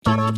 Call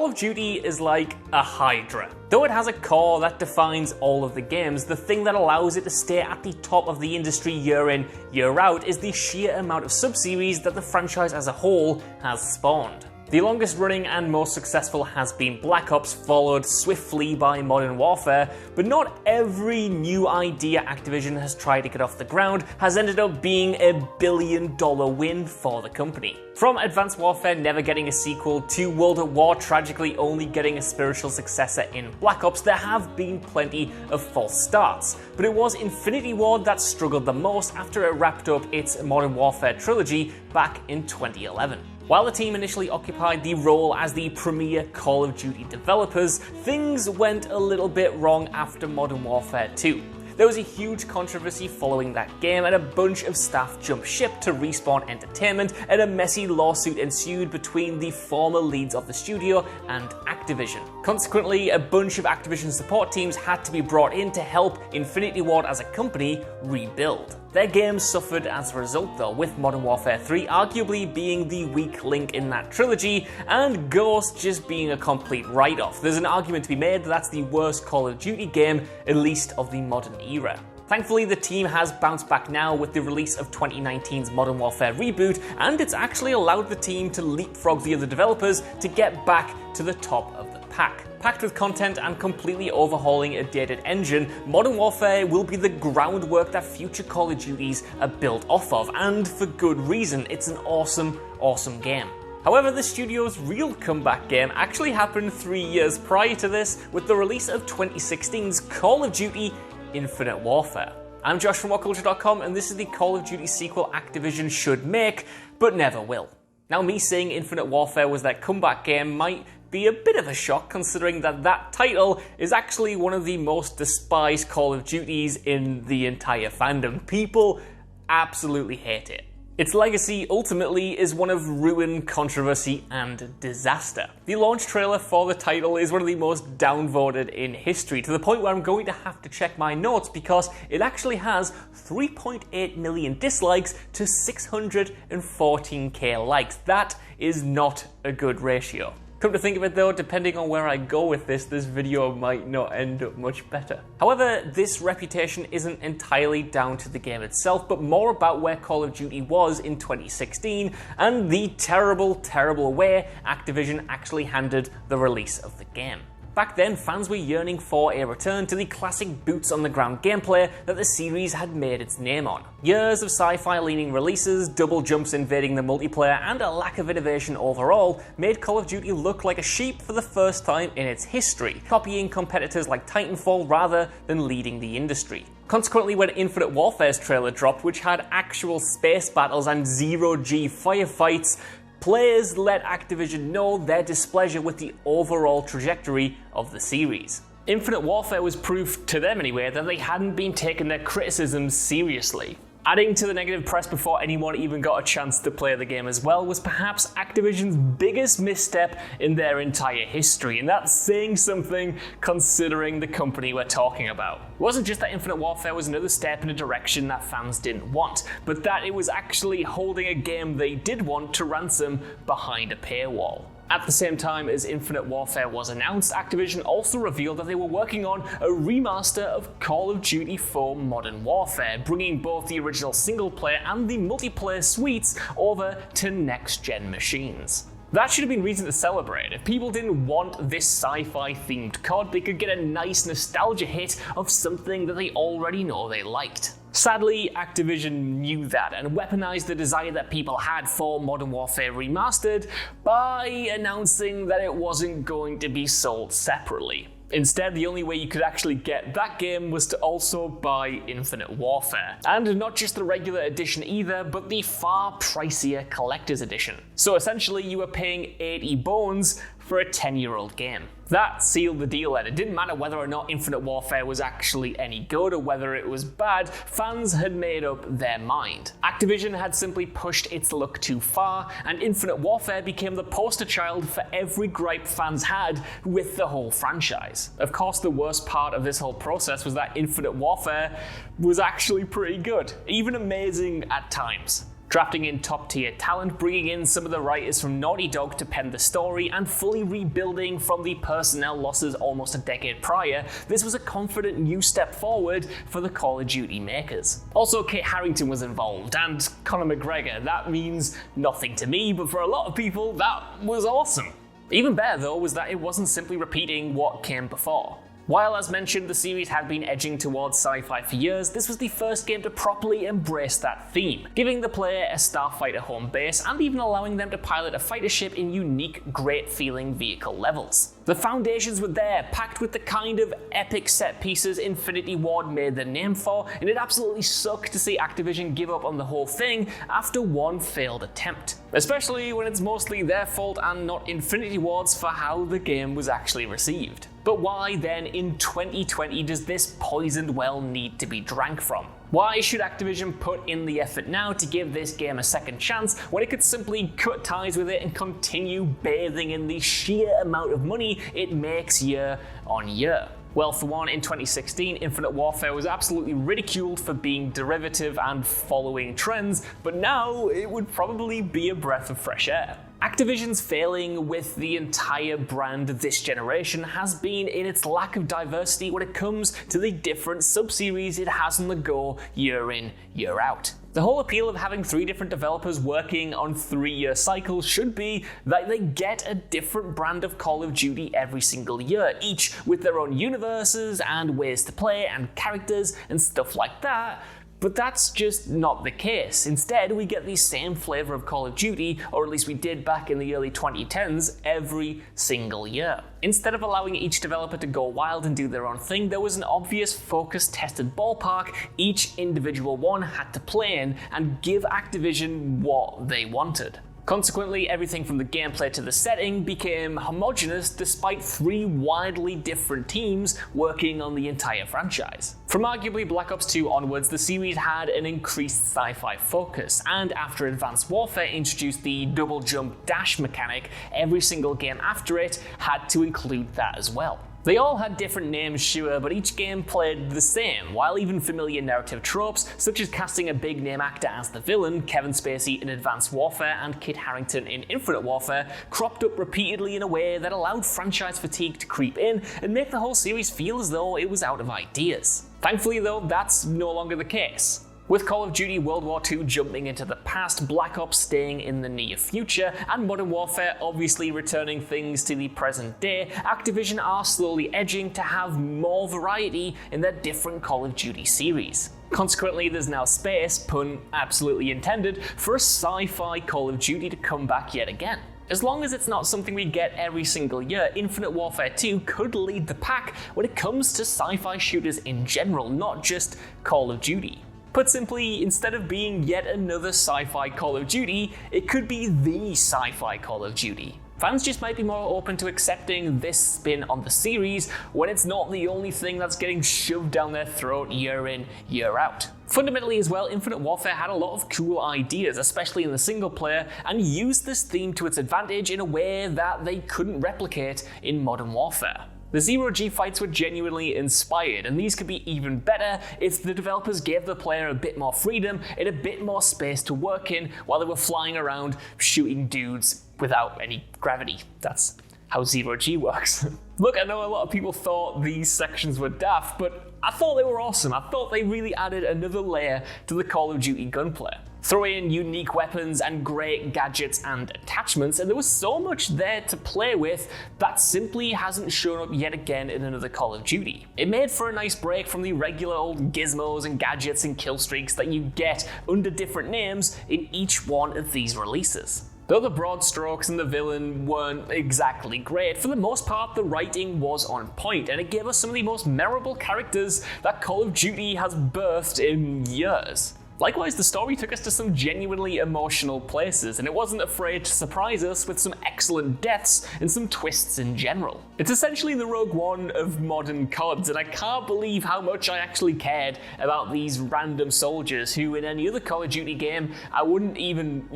of Duty is like a hydra. Though it has a core that defines all of the games, the thing that allows it to stay at the top of the industry year in, year out is the sheer amount of sub-series that the franchise as a whole has spawned. The longest running and most successful has been Black Ops, followed swiftly by Modern Warfare, but not every new idea Activision has tried to get off the ground has ended up being a billion-dollar win for the company. From Advanced Warfare never getting a sequel to World at War tragically only getting a spiritual successor in Black Ops, there have been plenty of false starts. But it was Infinity Ward that struggled the most after it wrapped up its Modern Warfare trilogy back in 2011. While the team initially occupied the role as the premier Call of Duty developers, things went a little bit wrong after Modern Warfare 2. There was a huge controversy following that game, and a bunch of staff jumped ship to Respawn Entertainment, and a messy lawsuit ensued between the former leads of the studio and Activision. Consequently, a bunch of Activision support teams had to be brought in to help Infinity Ward as a company rebuild. Their games suffered as a result though, with Modern Warfare 3 arguably being the weak link in that trilogy, and Ghost just being a complete write-off. There's an argument to be made that that's the worst Call of Duty game, at least of the modern era. Thankfully, the team has bounced back now with the release of 2019's Modern Warfare reboot, and it's actually allowed the team to leapfrog the other developers to get back to the top of the pack. Packed with content and completely overhauling a dated engine, Modern Warfare will be the groundwork that future Call of Duties are built off of, and for good reason. It's an awesome, awesome game. However, the studio's real comeback game actually happened 3 years prior to this, with the release of 2016's Call of Duty Infinite Warfare. I'm Josh from WhatCulture.com, and this is the Call of Duty sequel Activision should make, but never will. Now, me saying Infinite Warfare was their comeback game might be a bit of a shock, considering that title is actually one of the most despised Call of Duties in the entire fandom. People absolutely hate it. Its legacy ultimately is one of ruin, controversy, and disaster. The launch trailer for the title is one of the most downvoted in history, to the point where I'm going to have to check my notes because it actually has 3.8 million dislikes to 614k likes. That is not a good ratio. Come to think of it though, depending on where I go with this video might not end up much better. However, this reputation isn't entirely down to the game itself, but more about where Call of Duty was in 2016 and the terrible, terrible way Activision actually handled the release of the game. Back then, fans were yearning for a return to the classic boots-on-the-ground gameplay that the series had made its name on. Years of sci-fi-leaning releases, double jumps invading the multiplayer, and a lack of innovation overall made Call of Duty look like a sheep for the first time in its history, copying competitors like Titanfall rather than leading the industry. Consequently, when Infinite Warfare's trailer dropped, which had actual space battles and zero-G firefights, players let Activision know their displeasure with the overall trajectory of the series. Infinite Warfare was proof, to them anyway, that they hadn't been taking their criticisms seriously. Adding to the negative press before anyone even got a chance to play the game as well was perhaps Activision's biggest misstep in their entire history, and that's saying something considering the company we're talking about. It wasn't just that Infinite Warfare was another step in a direction that fans didn't want, but that it was actually holding a game they did want to ransom behind a paywall. At the same time as Infinite Warfare was announced, Activision also revealed that they were working on a remaster of Call of Duty 4 Modern Warfare, bringing both the original single-player and the multiplayer suites over to next-gen machines. That should have been reason to celebrate. If people didn't want this sci-fi themed COD, they could get a nice nostalgia hit of something that they already know they liked. Sadly, Activision knew that and weaponized the desire that people had for Modern Warfare Remastered by announcing that it wasn't going to be sold separately. Instead, the only way you could actually get that game was to also buy Infinite Warfare. And not just the regular edition either, but the far pricier collector's edition. So essentially, you were paying 80 bones for a 10-year-old game. That sealed the deal, and it didn't matter whether or not Infinite Warfare was actually any good or whether it was bad, fans had made up their mind. Activision had simply pushed its luck too far, and Infinite Warfare became the poster child for every gripe fans had with the whole franchise. Of course, the worst part of this whole process was that Infinite Warfare was actually pretty good, even amazing at times. Drafting in top-tier talent, bringing in some of the writers from Naughty Dog to pen the story, and fully rebuilding from the personnel losses almost a decade prior, this was a confident new step forward for the Call of Duty makers. Also, Kit Harington was involved, and Conor McGregor. That means nothing to me, but for a lot of people, that was awesome. Even better, though, was that it wasn't simply repeating what came before. While, as mentioned, the series had been edging towards sci-fi for years, this was the first game to properly embrace that theme, giving the player a starfighter home base and even allowing them to pilot a fighter ship in unique, great-feeling vehicle levels. The foundations were there, packed with the kind of epic set pieces Infinity Ward made their name for, and it absolutely sucked to see Activision give up on the whole thing after one failed attempt. Especially when it's mostly their fault and not Infinity Ward's for how the game was actually received. But why then in 2020 does this poisoned well need to be drank from? Why should Activision put in the effort now to give this game a second chance when it could simply cut ties with it and continue bathing in the sheer amount of money it makes year on year? Well, for one, in 2016, Infinite Warfare was absolutely ridiculed for being derivative and following trends, but now it would probably be a breath of fresh air. Activision's failing with the entire brand this generation has been in its lack of diversity when it comes to the different sub-series it has on the go year in, year out. The whole appeal of having 3 different developers working on 3-year cycles should be that they get a different brand of Call of Duty every single year, each with their own universes and ways to play and characters and stuff like that. But that's just not the case. Instead, we get the same flavor of Call of Duty, or at least we did back in the early 2010s, every single year. Instead of allowing each developer to go wild and do their own thing, there was an obvious focus-tested ballpark each individual one had to play in and give Activision what they wanted. Consequently, everything from the gameplay to the setting became homogeneous despite 3 widely different teams working on the entire franchise. From arguably Black Ops 2 onwards, the series had an increased sci-fi focus, and after Advanced Warfare introduced the double jump dash mechanic, every single game after it had to include that as well. They all had different names, sure, but each game played the same, while even familiar narrative tropes, such as casting a big-name actor as the villain, Kevin Spacey in Advanced Warfare and Kit Harington in Infinite Warfare, cropped up repeatedly in a way that allowed franchise fatigue to creep in and make the whole series feel as though it was out of ideas. Thankfully, though, that's no longer the case. With Call of Duty World War II jumping into the past, Black Ops staying in the near future, and Modern Warfare obviously returning things to the present day, Activision are slowly edging to have more variety in their different Call of Duty series. Consequently, there's now space, pun absolutely intended, for a sci-fi Call of Duty to come back yet again. As long as it's not something we get every single year, Infinite Warfare 2 could lead the pack when it comes to sci-fi shooters in general, not just Call of Duty. Put simply, instead of being yet another sci-fi Call of Duty, it could be the sci-fi Call of Duty. Fans just might be more open to accepting this spin on the series when it's not the only thing that's getting shoved down their throat year in, year out. Fundamentally as well, Infinite Warfare had a lot of cool ideas, especially in the single player, and used this theme to its advantage in a way that they couldn't replicate in Modern Warfare. The Zero-G fights were genuinely inspired, and these could be even better if the developers gave the player a bit more freedom and a bit more space to work in while they were flying around shooting dudes without any gravity. That's how Zero-G works. Look, I know a lot of people thought these sections were daft, but I thought they were awesome. I thought they really added another layer to the Call of Duty gunplay. Throw in unique weapons and great gadgets and attachments, and there was so much there to play with that simply hasn't shown up yet again in another Call of Duty. It made for a nice break from the regular old gizmos and gadgets and kill streaks that you get under different names in each one of these releases. Though the broad strokes and the villain weren't exactly great, for the most part the writing was on point, and it gave us some of the most memorable characters that Call of Duty has birthed in years. Likewise, the story took us to some genuinely emotional places, and it wasn't afraid to surprise us with some excellent deaths and some twists in general. It's essentially the Rogue One of modern CODs, and I can't believe how much I actually cared about these random soldiers who in any other Call of Duty game, I wouldn't even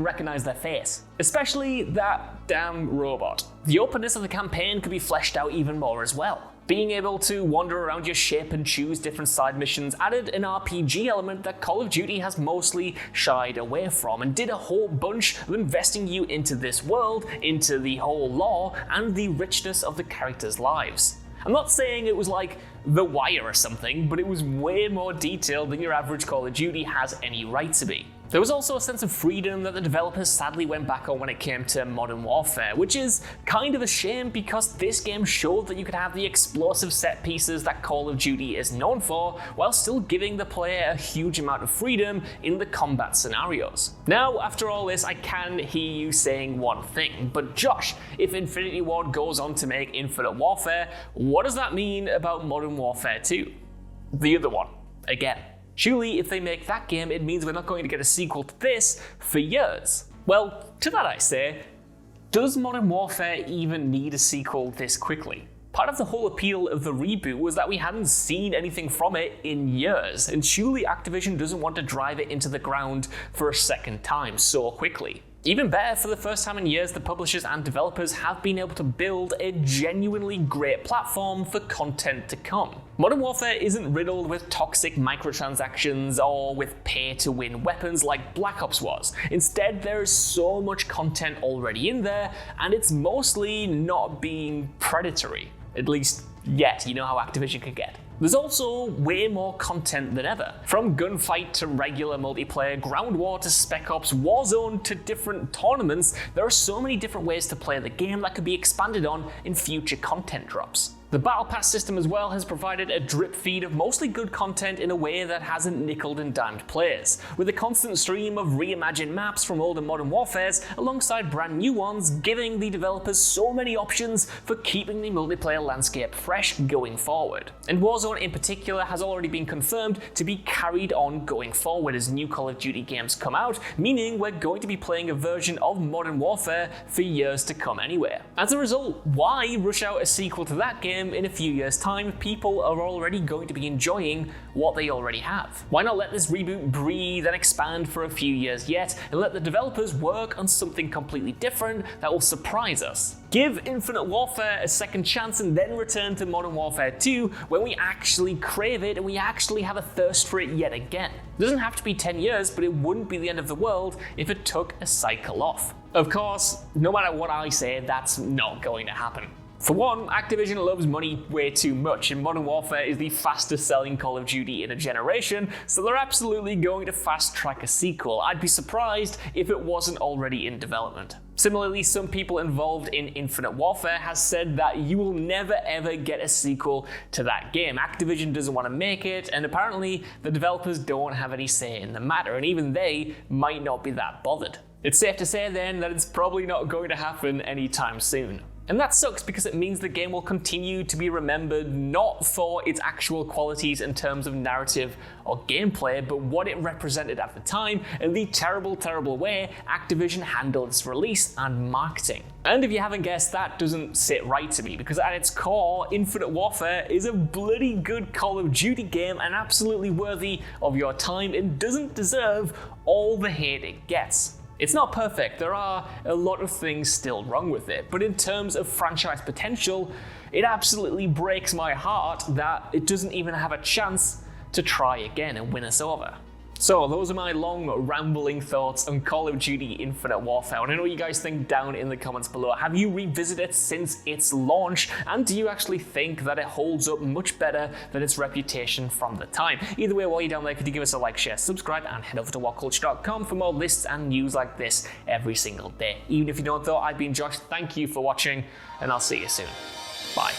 recognize their face. Especially that damn robot. The openness of the campaign could be fleshed out even more as well. Being able to wander around your ship and choose different side missions added an RPG element that Call of Duty has mostly shied away from, and did a whole bunch of investing you into this world, into the whole lore, and the richness of the characters' lives. I'm not saying it was like The Wire or something, but it was way more detailed than your average Call of Duty has any right to be. There was also a sense of freedom that the developers sadly went back on when it came to Modern Warfare, which is kind of a shame because this game showed that you could have the explosive set pieces that Call of Duty is known for, while still giving the player a huge amount of freedom in the combat scenarios. Now, after all this, I can hear you saying one thing, but Josh, if Infinity Ward goes on to make Infinite Warfare, what does that mean about Modern Warfare 2? The other one, again. Surely, if they make that game, it means we're not going to get a sequel to this for years. Well, to that I say, does Modern Warfare even need a sequel this quickly? Part of the whole appeal of the reboot was that we hadn't seen anything from it in years, and surely Activision doesn't want to drive it into the ground for a second time so quickly. Even better, for the first time in years, the publishers and developers have been able to build a genuinely great platform for content to come. Modern Warfare isn't riddled with toxic microtransactions or with pay-to-win weapons like Black Ops was. Instead, there is so much content already in there, and it's mostly not being predatory. At least yet, you know how Activision can get. There's also way more content than ever. From gunfight to regular multiplayer, ground war to Spec Ops, Warzone to different tournaments, there are so many different ways to play the game that could be expanded on in future content drops. The Battle Pass system as well has provided a drip feed of mostly good content in a way that hasn't nickeled and dimed players, with a constant stream of reimagined maps from older Modern Warfares alongside brand new ones, giving the developers so many options for keeping the multiplayer landscape fresh going forward. And Warzone in particular has already been confirmed to be carried on going forward as new Call of Duty games come out, meaning we're going to be playing a version of Modern Warfare for years to come anyway. As a result, why rush out a sequel to that game in a few years' time if people are already going to be enjoying what they already have? Why not let this reboot breathe and expand for a few years yet, and let the developers work on something completely different that will surprise us? Give Infinite Warfare a second chance and then return to Modern Warfare 2 when we actually crave it and we actually have a thirst for it yet again. It doesn't have to be 10 years, but it wouldn't be the end of the world if it took a cycle off. Of course, no matter what I say, that's not going to happen. For one, Activision loves money way too much, and Modern Warfare is the fastest selling Call of Duty in a generation, so they're absolutely going to fast track a sequel. I'd be surprised if it wasn't already in development. Similarly, some people involved in Infinite Warfare has said that you will never ever get a sequel to that game. Activision doesn't want to make it, and apparently the developers don't have any say in the matter, and even they might not be that bothered. It's safe to say then that it's probably not going to happen anytime soon. And that sucks because it means the game will continue to be remembered not for its actual qualities in terms of narrative or gameplay, but what it represented at the time and the terrible, terrible way Activision handled its release and marketing. And if you haven't guessed, that doesn't sit right to me, because at its core, Infinite Warfare is a bloody good Call of Duty game and absolutely worthy of your time and doesn't deserve all the hate it gets. It's not perfect, there are a lot of things still wrong with it, but in terms of franchise potential, it absolutely breaks my heart that it doesn't even have a chance to try again and win us over. So those are my long, rambling thoughts on Call of Duty Infinite Warfare. And I know what you guys think down in the comments below. Have you revisited it since its launch? And do you actually think that it holds up much better than its reputation from the time? Either way, while you're down there, could you give us a like, share, subscribe, and head over to WhatCulture.com for more lists and news like this every single day. Even if you don't though, I've been Josh. Thank you for watching, and I'll see you soon. Bye.